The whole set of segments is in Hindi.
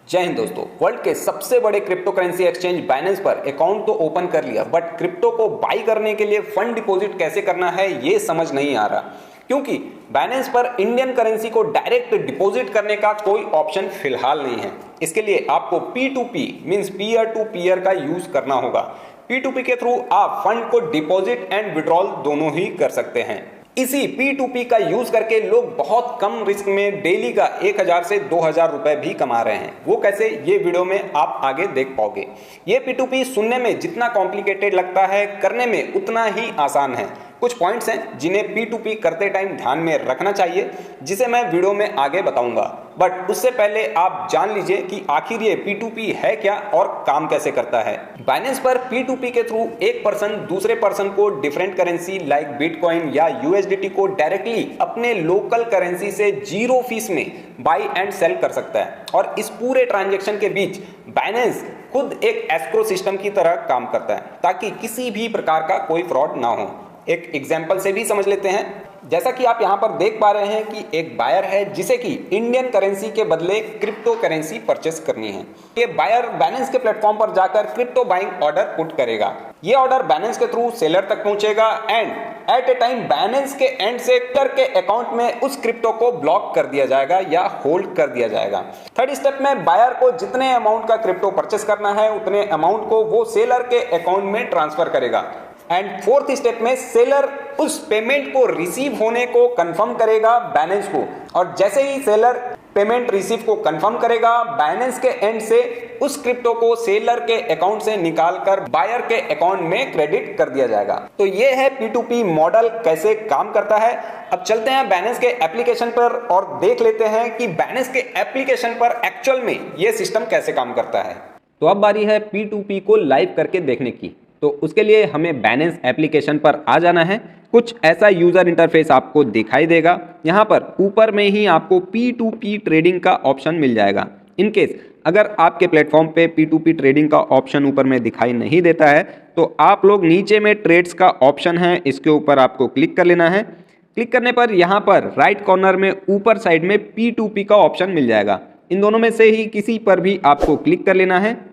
जय हिंद दोस्तों। वर्ल्ड के सबसे बड़े क्रिप्टो करेंसी एक्सचेंज बाइनेंस पर अकाउंट तो ओपन कर लिया, बट क्रिप्टो को बाई करने के लिए फंड डिपॉजिट कैसे करना है ये समझ नहीं आ रहा, क्योंकि बाइनेंस पर इंडियन करेंसी को डायरेक्ट डिपॉजिट करने का कोई ऑप्शन फिलहाल नहीं है। इसके लिए आपको P2P means peer to peer का यूज करना होगा। P2P के थ्रू आप फंड को डिपॉजिट एंड विड्रॉल दोनों ही कर सकते हैं। इसी P2P का यूज करके लोग बहुत कम रिस्क में डेली का 1000 से 2000 रुपए भी कमा रहे हैं। वो कैसे, ये वीडियो में आप आगे देख पाओगे। ये P2P सुनने में जितना कॉम्प्लिकेटेड लगता है, करने में उतना ही आसान है। कुछ पॉइंट्स हैं जिन्हें P2P करते टाइम ध्यान में रखना चाहिए, जिसे मैं वीडियो में आगे बताऊंगा। बट उससे पहले आप जान लीजिए कि आखिर ये P2P है क्या और काम कैसे करता है। बाइनेंस पर P2P के थ्रू एक पर्सन दूसरे पर्सन को डिफरेंट करेंसी लाइक बिटकॉइन या USDT को डायरेक्टली अपने लोकल करेंसी से 0 फीस में बाई एंड सेल कर सकता है। और इस पूरे ट्रांजेक्शन के बीच बाइनेंस खुद एक एस्क्रो सिस्टम की तरह काम करता है, ताकि किसी भी प्रकार का कोई फ्रॉड ना हो। एक एग्जाम्पल से भी समझ लेते हैं। जैसा कि आप यहां पर देख पा रहे हैं कि एक बायर है जिसे कि इंडियन करेंसी के बदले क्रिप्टो करेंसी परचेस करनी है। ये बायर बाइनेंस के प्लेटफॉर्म पर जाकर क्रिप्टो बाइंग ऑर्डर पुट करेगा। ये ऑर्डर बाइनेंस के थ्रू सेलर तक पहुंचेगा and at a time Binance के एंड से सेलर के अकाउंट में उस क्रिप्टो को ब्लॉक कर दिया जाएगा या होल्ड कर दिया जाएगा। थर्ड स्टेप में बायर को जितने अमाउंट का क्रिप्टो परचेस करना है उतने अमाउंट को वो सेलर के अकाउंट में ट्रांसफर करेगा। एंड फोर्थ स्टेप में सेलर उस पेमेंट को रिसीव होने को कंफर्म करेगा बाइनेंस को, और जैसे ही सेलर पेमेंट रिसीव को कंफर्म करेगा, बाइनेंस के एंड से उस क्रिप्टो को सेलर के अकाउंट से निकालकर बायर के अकाउंट में क्रेडिट कर दिया जाएगा। तो ये है P2P मॉडल कैसे काम करता है। अब चलते हैं बाइनेंस के एप्लीकेशन पर और देख लेते हैं कि बाइनेंस के एप्लीकेशन पर एक्चुअल में ये सिस्टम कैसे काम करता है। तो अब बारी है P2P को लाइव करके देखने की। तो उसके लिए हमें बाइनेंस एप्लीकेशन पर आ जाना है। कुछ ऐसा यूज़र इंटरफेस आपको दिखाई देगा। यहाँ पर ऊपर में ही आपको P2P ट्रेडिंग का ऑप्शन मिल जाएगा। इन केस अगर आपके प्लेटफॉर्म पे P2P ट्रेडिंग का ऑप्शन ऊपर में दिखाई नहीं देता है तो आप लोग नीचे में ट्रेड्स का ऑप्शन है, इसके ऊपर आपको क्लिक कर लेना है। क्लिक करने पर यहाँ पर राइट कॉर्नर में ऊपर साइड में P2P का ऑप्शन मिल जाएगा। इन दोनों में से ही किसी पर भी आपको क्लिक कर लेना है।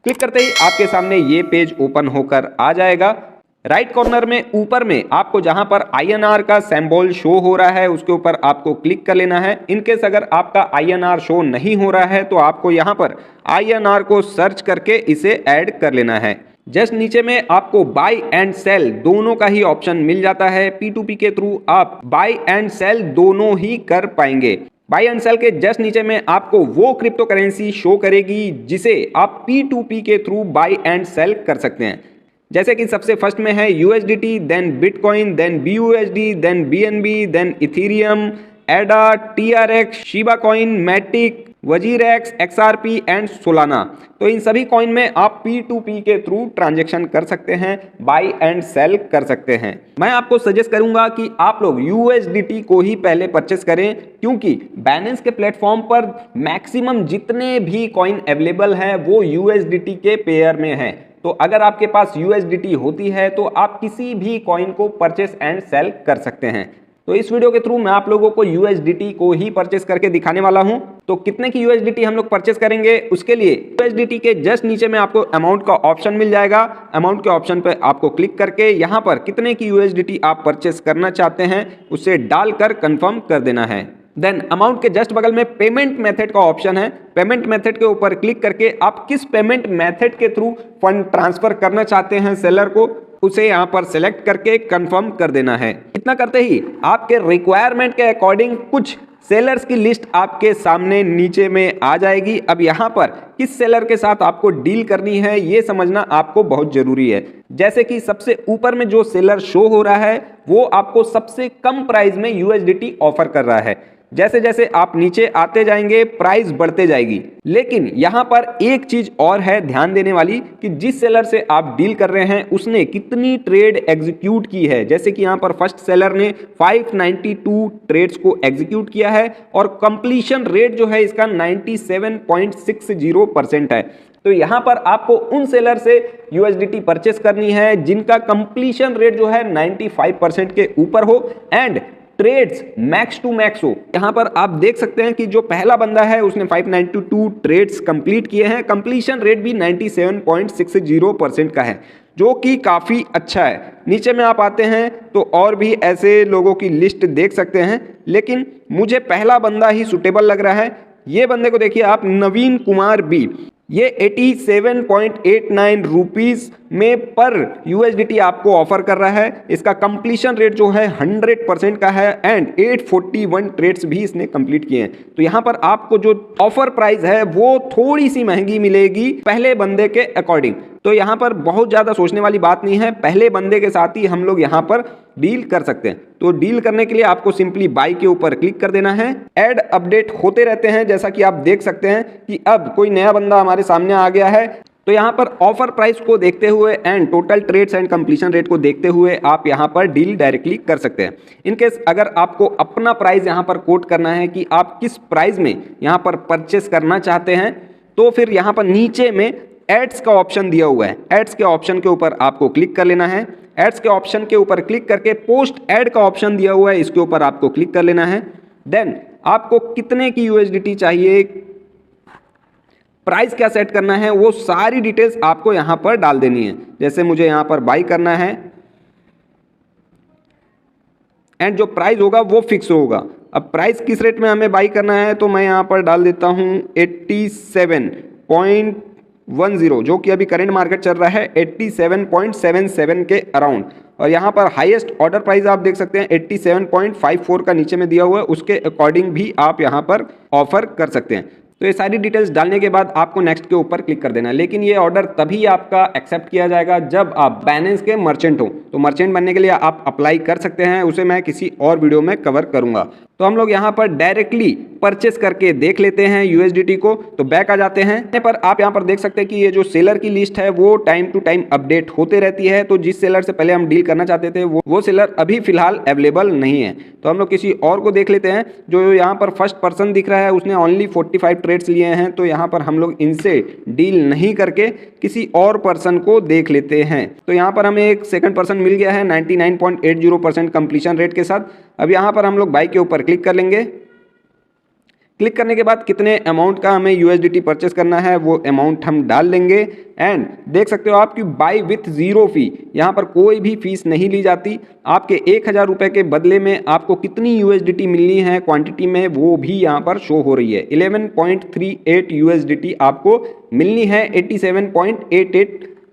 क्लिक करते ही आपके सामने ये पेज ओपन होकर आ जाएगा। राइट कॉर्नर में ऊपर में आपको जहां पर INR का सिंबल शो हो रहा है उसके ऊपर आपको क्लिक कर लेना है। इनकेस अगर आपका INR शो नहीं हो रहा है तो आपको यहां पर INR को सर्च करके इसे ऐड कर लेना है। जस्ट नीचे में आपको बाई एंड सेल दोनों का ही ऑप्शन मिल जाता है। P2P के थ्रू आप बाई एंड सेल दोनों ही कर पाएंगे। बाई एंड सेल के जस्ट नीचे में आपको वो क्रिप्टो करेंसी शो करेगी जिसे आप P2P के थ्रू बाई एंड सेल कर सकते हैं। जैसे कि सबसे फर्स्ट में है USDT, then bitcoin, then BUSD, then BNB, then Ethereum, Ada, TRX, Shiba coin, Matic, WazirX, XRP and Solana. तो इन सभी कॉइन में आप P2P के थ्रू ट्रांजेक्शन कर सकते हैं, बाई एंड सेल कर सकते हैं। मैं आपको सजेस्ट करूंगा कि आप लोग USDT को ही पहले परचेस करें, क्योंकि बाइनेंस के प्लेटफॉर्म पर मैक्सिमम जितने भी कॉइन अवेलेबल हैं वो USDT के पेयर में हैं। तो अगर आपके पास USDT होती है तो आप किसी भी कॉइन को परचेस एंड सेल कर सकते हैं। तो इस वीडियो के थ्रू मैं आप लोगों को USDT को ही परचेस करके दिखाने वाला हूं। तो कितने की USDT हम लोग परचेस करेंगे, उसके लिए USDT के जस्ट नीचे में आपको अमाउंट का ऑप्शन मिल जाएगा। अमाउंट के ऑप्शन पे आपको क्लिक करके यहाँ पर कितने की USDT आप परचेस करना चाहते हैं उसे डालकर कंफर्म कर देना है। देन अमाउंट के जस्ट बगल में पेमेंट मेथड का ऑप्शन है। पेमेंट मेथड के ऊपर क्लिक करके आप किस पेमेंट मेथड के थ्रू फंड ट्रांसफर करना चाहते हैं सेलर को, उसे यहाँ पर सेलेक्ट करके कंफर्म कर देना है। इतना करते ही आपके रिक्वायरमेंट के अकॉर्डिंग कुछ सेलर्स की लिस्ट आपके सामने नीचे में आ जाएगी। अब यहाँ पर किस सेलर के साथ आपको डील करनी है ये समझना आपको बहुत जरूरी है। जैसे कि सबसे ऊपर में जो सेलर शो हो रहा है वो आपको सबसे कम प्राइस में USDT ऑफर कर रहा है। जैसे जैसे आप नीचे आते जाएंगे प्राइस बढ़ते जाएगी। लेकिन यहाँ पर एक चीज और है ध्यान देने वाली कि जिस सेलर से आप डील कर रहे हैं उसने कितनी ट्रेड एग्जीक्यूट की है। जैसे कि यहाँ पर फर्स्ट सेलर ने 592 ट्रेड्स को एग्जीक्यूट किया है और कंप्लीशन रेट जो है इसका 97.60% है। तो यहाँ पर आपको उन सेलर से USDT परचेस करनी है जिनका कंप्लीशन रेट जो है 95% के ऊपर हो and trades max to max हो। यहाँ पर आप देख सकते हैं कि जो पहला बंदा है उसने 592 ट्रेड्स कंप्लीट किए हैं। कंप्लीशन रेट भी 97.60% का है, जो कि काफ़ी अच्छा है। नीचे में आप आते हैं तो और भी ऐसे लोगों की लिस्ट देख सकते हैं, लेकिन मुझे पहला बंदा ही सुटेबल लग रहा है। ये बंदे को देखिए आप, नवीन कुमार बी। ये 87.89 रुपीज़ में पर USDT आपको ऑफर कर रहा है। इसका कंप्लीशन रेट जो है 100% का है एंड 841 ट्रेड्स भी इसने कंप्लीट किए हैं। तो यहाँ पर आपको जो ऑफर प्राइस है वो थोड़ी सी महंगी मिलेगी पहले बंदे के अकॉर्डिंग। तो यहाँ पर बहुत ज़्यादा सोचने वाली बात नहीं है, पहले बंदे के साथ ही हम लोग यहाँ पर डील कर सकते हैं। तो डील करने के लिए आपको सिंपली बाय के ऊपर क्लिक कर देना है। ऐड अपडेट होते रहते हैं, जैसा कि आप देख सकते हैं कि अब कोई नया बंदा हमारे सामने आ गया है। तो यहाँ पर ऑफर प्राइस को देखते हुए and total trades and completion rate को देखते हुए आप यहाँ पर डील डायरेक्टली कर सकते हैं। इनकेस अगर आपको अपना प्राइस यहाँ पर कोट करना है कि आप किस प्राइस में यहाँ पर परचेस करना चाहते हैं, तो फिर यहाँ पर नीचे में एड्स का ऑप्शन दिया हुआ है। एड्स के ऑप्शन के ऊपर आपको क्लिक कर लेना है। एड्स के ऑप्शन के ऊपर क्लिक करके पोस्ट एड का ऑप्शन दिया हुआ है, इसके ऊपर आपको क्लिक कर लेना है। देन आपको कितने की USDT चाहिए, प्राइस क्या सेट करना है, वो सारी डिटेल्स आपको यहाँ पर डाल देनी है। जैसे मुझे यहाँ पर बाई करना है एंड जो प्राइस होगा वो फिक्स होगा। अब प्राइस किस रेट में हमें बाई करना है, तो मैं यहाँ पर डाल देता हूँ 87.10, जो कि अभी करंट मार्केट चल रहा है 87.77 के अराउंड। और यहाँ पर हाईएस्ट ऑर्डर प्राइस आप देख सकते हैं 87.54 का नीचे में दिया हुआ है, उसके अकॉर्डिंग भी आप यहाँ पर ऑफर कर सकते हैं। तो ये सारी डिटेल्स डालने के बाद आपको नेक्स्ट के ऊपर क्लिक कर देना है। लेकिन ये ऑर्डर तभी आपका एक्सेप्ट किया जाएगा जब आप बाइनेंस के मर्चेंट हो। तो मर्चेंट बनने के लिए आप अप्लाई कर सकते हैं, उसे मैं किसी और वीडियो में कवर करूंगा। तो हम लोग यहाँ पर डायरेक्टली परचेस करके देख लेते हैं USDT को। तो बैक आ जाते हैं पर आप यहाँ पर देख सकते हैं कि ये जो सेलर की लिस्ट है वो टाइम टू टाइम अपडेट होते रहती है। तो जिस सेलर से पहले हम डील करना चाहते थे वो सेलर अभी फिलहाल अवेलेबल नहीं है। तो हम लोग किसी और को देख लेते हैं। जो यहाँ पर फर्स्ट पर्सन दिख रहा है उसने ओनली 45 ट्रेड्स लिए हैं। तो यहाँ पर हम लोग इनसे डील नहीं करके किसी और पर्सन को देख लेते हैं। तो यहाँ पर हमें एक सेकंड पर्सन मिल गया है 99.80% कंप्लीशन रेट के साथ। अब यहाँ पर हम लोग बाई के ऊपर क्लिक कर लेंगे। क्लिक करने के बाद कितने अमाउंट का हमें USDT परचेस करना है वो अमाउंट हम डाल लेंगे। एंड देख सकते हो आप कि बाई विथ ज़ीरो फी, यहाँ पर कोई भी फीस नहीं ली जाती। आपके 1000 रुपये के बदले में आपको कितनी USDT मिलनी है क्वांटिटी में वो भी यहाँ पर शो हो रही है। 11.38 USDT आपको मिलनी है 87.88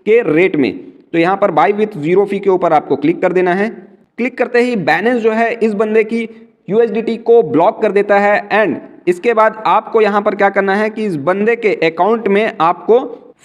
के रेट में। तो यहाँ पर बाई विथ ज़ीरो फी के ऊपर आपको क्लिक कर देना है। क्लिक करते ही बाइनेंस जो है इस बंदे की USDT को ब्लॉक कर देता है। एंड इसके बाद आपको यहाँ पर क्या करना है कि इस बंदे के अकाउंट में आपको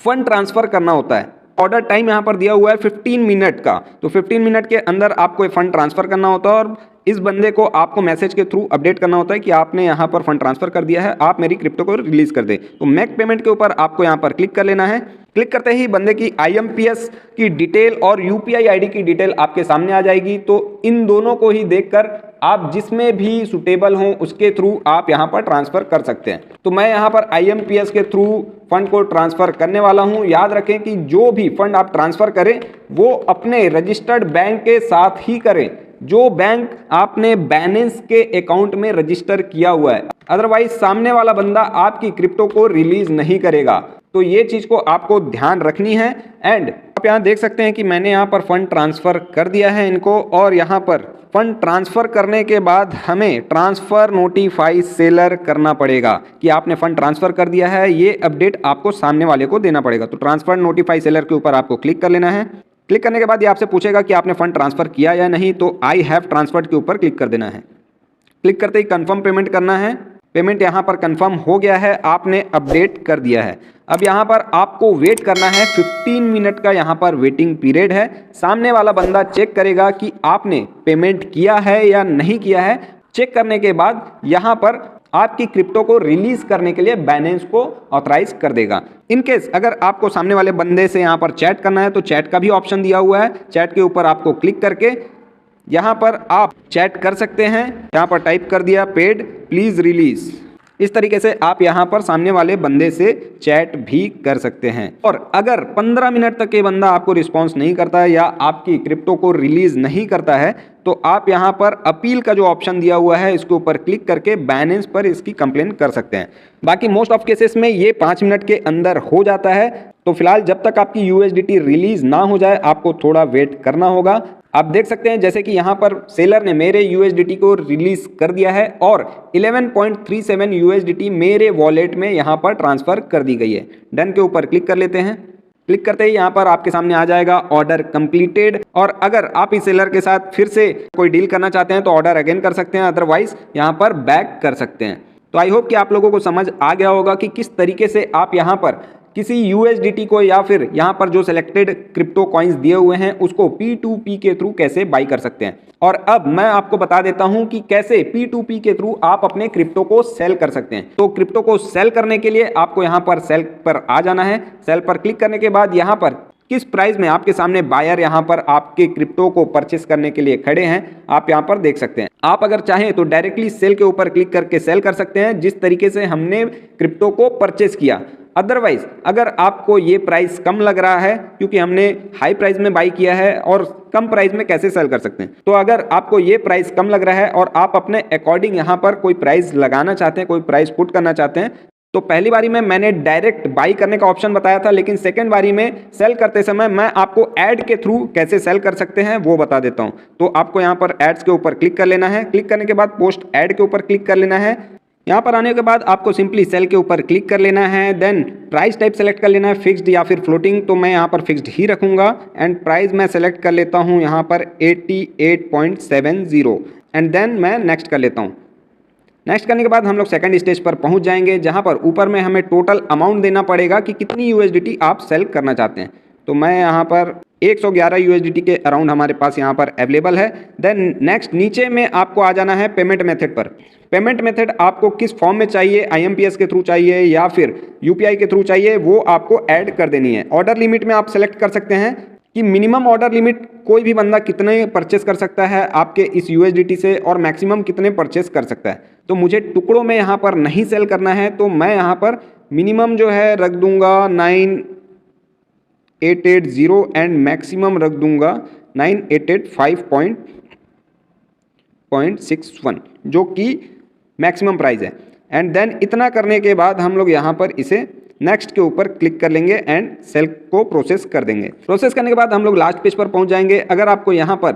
फंड ट्रांसफर करना होता है। ऑर्डर टाइम यहाँ पर दिया हुआ है 15 मिनट का। तो 15 मिनट के अंदर आपको फंड ट्रांसफर करना होता है और इस बंदे को आपको मैसेज के थ्रू अपडेट करना होता है कि आपने यहाँ पर फंड ट्रांसफर कर दिया है, आप मेरी क्रिप्टो को रिलीज कर दें। तो मेक पेमेंट के ऊपर आपको यहाँ पर क्लिक कर लेना है। क्लिक करते ही बंदे की IMPS की डिटेल और UPI ID की डिटेल आपके सामने आ जाएगी। तो इन दोनों को ही देखकर आप जिसमें भी सुटेबल हों उसके थ्रू आप यहाँ पर ट्रांसफर कर सकते हैं। तो मैं यहाँ पर IMPS के थ्रू फंड को ट्रांसफर करने वाला हूँ। याद रखें कि जो भी फंड आप ट्रांसफर करें वो अपने रजिस्टर्ड बैंक के साथ ही करें, जो बैंक आपने बाइनेंस के अकाउंट में रजिस्टर किया हुआ है। अदरवाइज सामने वाला बंदा आपकी क्रिप्टो को रिलीज नहीं करेगा। तो ये चीज को आपको ध्यान रखनी है। एंड आप यहाँ देख सकते हैं कि मैंने यहाँ पर फंड ट्रांसफर कर दिया है इनको। और यहाँ पर फंड ट्रांसफर करने के बाद हमें ट्रांसफर नोटिफाई सेलर करना पड़ेगा कि आपने फंड ट्रांसफर कर दिया है। ये अपडेट आपको सामने वाले को देना पड़ेगा। तो ट्रांसफर नोटिफाई सेलर के ऊपर आपको क्लिक कर लेना है। क्लिक करने के बाद ये आपसे पूछेगा कि आपने फंड ट्रांसफर किया या नहीं। तो आई हैव ट्रांसफर्ड के ऊपर क्लिक कर देना है। क्लिक करते ही कंफर्म पेमेंट करना है। पेमेंट यहाँ पर कंफर्म हो गया है, आपने अपडेट कर दिया है। अब यहाँ पर आपको वेट करना है 15 मिनट का यहाँ पर वेटिंग पीरियड है। सामने वाला बंदा चेक करेगा कि आपने पेमेंट किया है या नहीं किया है। चेक करने के बाद यहाँ पर आपकी क्रिप्टो को रिलीज करने के लिए बाइनेंस को ऑथराइज कर देगा। इनकेस अगर आपको सामने वाले बंदे से यहाँ पर चैट करना है तो चैट का भी ऑप्शन दिया हुआ है। चैट के ऊपर आपको क्लिक करके यहाँ पर आप चैट कर सकते हैं। यहाँ पर टाइप कर दिया पेड प्लीज रिलीज। इस तरीके से आप यहाँ पर सामने वाले बंदे से चैट भी कर सकते हैं। और अगर 15 मिनट तक ये बंदा आपको रिस्पॉन्स नहीं करता है या आपकी क्रिप्टो को रिलीज नहीं करता है तो आप यहाँ पर अपील का जो ऑप्शन दिया हुआ है इसके ऊपर क्लिक करके बाइनेंस पर इसकी कंप्लेन कर सकते हैं। बाकी मोस्ट ऑफ केसेस में ये 5 मिनट के अंदर हो जाता है। तो फिलहाल जब तक आपकी USDT रिलीज ना हो जाए आपको थोड़ा वेट करना होगा। आप देख सकते हैं जैसे कि यहाँ पर सेलर ने मेरे USDT को रिलीज कर दिया है और 11.37 USDT मेरे वॉलेट में यहाँ पर ट्रांसफर कर दी गई है। डन के ऊपर क्लिक कर लेते हैं। क्लिक करते ही यहाँ पर आपके सामने आ जाएगा ऑर्डर कंप्लीटेड। और अगर आप इस सेलर के साथ फिर से कोई डील करना चाहते हैं तो ऑर्डर अगेन कर सकते हैं, अदरवाइज यहाँ पर बैक कर सकते हैं। तो आई होप कि आप लोगों को समझ आ गया होगा कि किस तरीके से आप यहाँ पर किसी USDT को या फिर यहाँ पर जो सिलेक्टेड क्रिप्टो कॉइन्स दिए हुए हैं उसको P2P के थ्रू कैसे बाई कर सकते हैं। और अब मैं आपको बता देता हूं कि कैसे P2P के थ्रू आप अपने क्रिप्टो को सेल कर सकते हैं। तो क्रिप्टो को सेल करने के लिए आपको यहाँ पर सेल पर आ जाना है। सेल पर क्लिक करने के बाद यहाँ पर किस प्राइस में आपके सामने बायर यहाँ पर आपके क्रिप्टो को परचेस करने के लिए खड़े हैं आप यहाँ पर देख सकते हैं। आप अगर चाहें तो डायरेक्टली सेल के ऊपर क्लिक करके सेल कर सकते हैं जिस तरीके से हमने क्रिप्टो को परचेस किया। अदरवाइज अगर आपको ये प्राइस कम लग रहा है क्योंकि हमने हाई प्राइस में बाई किया है और कम प्राइस में कैसे सेल कर सकते हैं, तो अगर आपको ये प्राइस कम लग रहा है और आप अपने अकॉर्डिंग यहाँ पर कोई प्राइस लगाना चाहते हैं, कोई प्राइस पुट करना चाहते हैं, तो पहली बारी में मैंने डायरेक्ट बाई करने का ऑप्शन बताया था, लेकिन सेकंड बारी में सेल करते समय मैं आपको ऐड के थ्रू कैसे सेल कर सकते हैं वो बता देता हूं। तो आपको यहां पर एड्स के ऊपर क्लिक कर लेना है। क्लिक करने के बाद पोस्ट ऐड के ऊपर क्लिक कर लेना है। यहां पर आने के बाद आपको सिंपली सेल के ऊपर क्लिक कर लेना है। देन प्राइस टाइप सेलेक्ट कर लेना है, फिक्स्ड या फिर फ्लोटिंग। तो मैं यहाँ पर फिक्स्ड ही रखूंगा एंड प्राइस मैं सेलेक्ट कर लेता हूँ यहाँ पर 88.70 एंड देन मैं नेक्स्ट कर लेता हूँ। नेक्स्ट करने के बाद हम लोग सेकंड स्टेज पर पहुंच जाएंगे जहां पर ऊपर में हमें टोटल अमाउंट देना पड़ेगा कि कितनी USDT आप सेल करना चाहते हैं। तो मैं यहां पर 111 USDT के अराउंड हमारे पास यहां पर अवेलेबल है। देन नेक्स्ट नीचे में आपको आ जाना है पेमेंट मेथड पर। पेमेंट मेथड आपको किस फॉर्म में चाहिए, IMPS के थ्रू चाहिए या फिर UPI के थ्रू चाहिए, वो आपको ऐड कर देनी है। ऑर्डर लिमिट में आप सेलेक्ट कर सकते हैं कि मिनिमम ऑर्डर लिमिट कोई भी बंदा कितने परचेस कर सकता है आपके इस USDT से और मैक्सिमम कितने परचेस कर सकता है। तो मुझे टुकड़ों में यहाँ पर नहीं सेल करना है, तो मैं यहाँ पर मिनिमम जो है रख दूंगा 9880 एंड मैक्सिमम रख दूंगा 9885.61 जो कि मैक्सिमम प्राइस है। एंड देन इतना करने के बाद हम लोग यहाँ पर इसे नेक्स्ट के ऊपर क्लिक कर लेंगे एंड सेल को प्रोसेस कर देंगे। प्रोसेस करने के बाद हम लोग लास्ट पेज पर पहुंच जाएंगे। अगर आपको यहाँ पर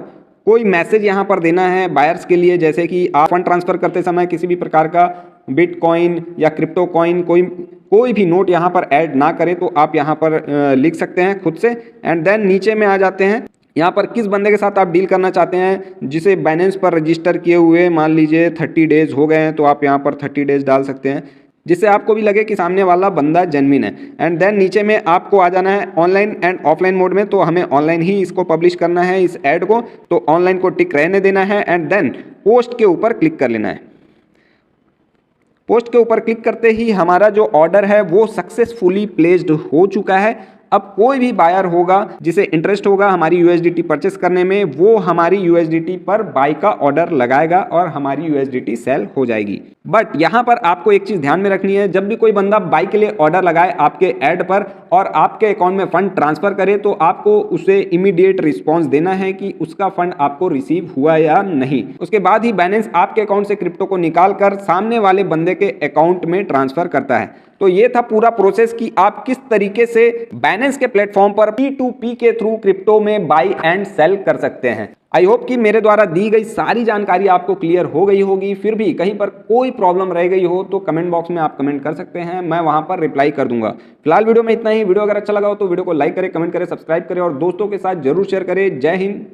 कोई मैसेज यहाँ पर देना है बायर्स के लिए, जैसे कि आप फंड ट्रांसफर करते समय किसी भी प्रकार का बिटकॉइन या क्रिप्टो कॉइन कोई भी नोट यहाँ पर ऐड ना करें, तो आप यहाँ पर लिख सकते हैं खुद से। एंड देन नीचे में आ जाते हैं यहाँ पर किस बंदे के साथ आप डील करना चाहते हैं जिसे बाइनेंस पर रजिस्टर किए हुए मान लीजिए 30 डेज हो गए हैं, तो आप यहाँ पर 30 डेज डाल सकते हैं जिससे आपको भी लगे कि सामने वाला बंदा जेन्युइन है। एंड देन नीचे में आपको आ जाना है ऑनलाइन एंड ऑफलाइन मोड में, तो हमें ऑनलाइन ही इसको पब्लिश करना है इस ऐड को, तो ऑनलाइन को टिक रहने देना है। एंड देन पोस्ट के ऊपर क्लिक कर लेना है। पोस्ट के ऊपर क्लिक करते ही हमारा जो ऑर्डर है वो सक्सेसफुली प्लेस्ड हो चुका है। अब कोई भी बायर होगा जिसे इंटरेस्ट होगा हमारी USDT परचेस करने में, वो हमारी USDT पर बाई का ऑर्डर लगाएगा और हमारी USDT सेल हो जाएगी। बट यहाँ पर आपको एक चीज ध्यान में रखनी है, जब भी कोई बंदा बाई के लिए ऑर्डर लगाए आपके ऐड पर और आपके अकाउंट में फंड ट्रांसफर करे, तो आपको उसे इमीडिएट रिस्पॉन्स देना है कि उसका फंड आपको रिसीव हुआ या नहीं। उसके बाद ही बाइनेंस आपके अकाउंट से क्रिप्टो को निकाल कर सामने वाले बंदे के अकाउंट में ट्रांसफर करता है। तो ये था पूरा प्रोसेस कि आप किस तरीके से बाइनेंस के प्लेटफॉर्म पर P2P के थ्रू क्रिप्टो में बाई एंड सेल कर सकते हैं। आई होप कि मेरे द्वारा दी गई सारी जानकारी आपको क्लियर हो गई होगी। फिर भी कहीं पर कोई प्रॉब्लम रह गई हो तो कमेंट बॉक्स में आप कमेंट कर सकते हैं, मैं वहां पर रिप्लाई कर दूंगा। फिलहाल वीडियो में इतना ही। वीडियो अगर अच्छा लगा हो तो वीडियो को लाइक करें, कमेंट करें, सब्सक्राइब करें और दोस्तों के साथ जरूर शेयर करें। जय हिंद।